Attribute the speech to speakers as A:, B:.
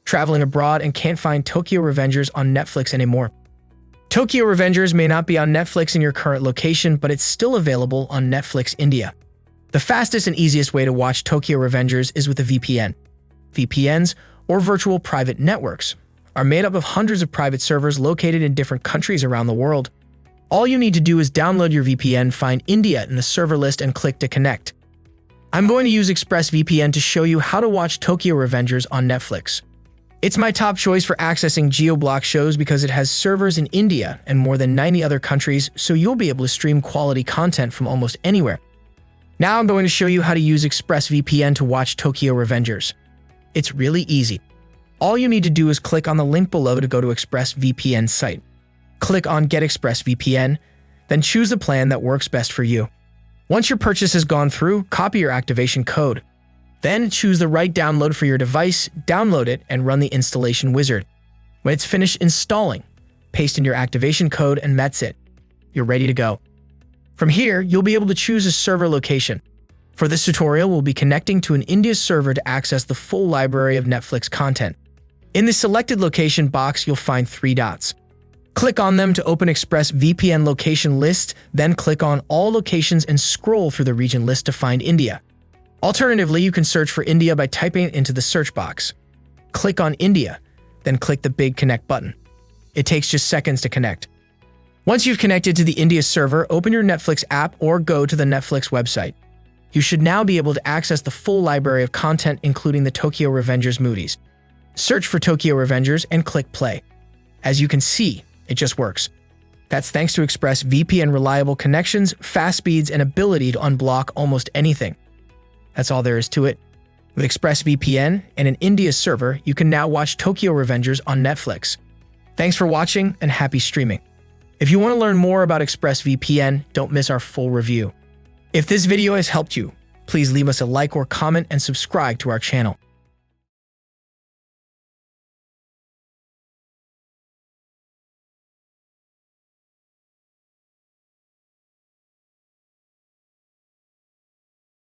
A: traveling abroad and can't find Tokyo Revengers on Netflix anymore. Tokyo Revengers may not be on Netflix in your current location, but it's still available on Netflix India. The fastest and easiest way to watch Tokyo Revengers is with a VPN. VPNs, or virtual private networks, are made up of hundreds of private servers located in different countries around the world. All you need to do is download your VPN, find India in the server list, and click to connect. I'm going to use ExpressVPN to show you how to watch Tokyo Revengers on Netflix. It's my top choice for accessing geo-block shows because it has servers in India and more than 90 other countries, so you'll be able to stream quality content from almost anywhere. Now I'm going to show you how to use ExpressVPN to watch Tokyo Revengers. It's really easy. All you need to do is click on the link below to go to ExpressVPN site. Click on Get ExpressVPN, then choose the plan that works best for you. Once your purchase has gone through, copy your activation code. Then choose the right download for your device, download it, and run the installation wizard. When it's finished installing, paste in your activation code, and that's it. You're ready to go. From here, you'll be able to choose a server location. For this tutorial, we'll be connecting to an India server to access the full library of Netflix content. In the selected location box, you'll find 3 dots. Click on them to open ExpressVPN location list, then click on all locations and scroll through the region list to find India. Alternatively, you can search for India by typing it into the search box. Click on India, then click the big connect button. It takes just seconds to connect. Once you've connected to the India server, open your Netflix app or go to the Netflix website. You should now be able to access the full library of content, including the Tokyo Revengers movies. Search for Tokyo Revengers and click play. As you can see, it just works. That's thanks to ExpressVPN reliable connections, fast speeds, and ability to unblock almost anything. That's all there is to it. With ExpressVPN and an India server, you can now watch Tokyo Revengers on Netflix. Thanks for watching and happy streaming. If you want to learn more about ExpressVPN, don't miss our full review. If this video has helped you, please leave us a like or comment and subscribe to our channel.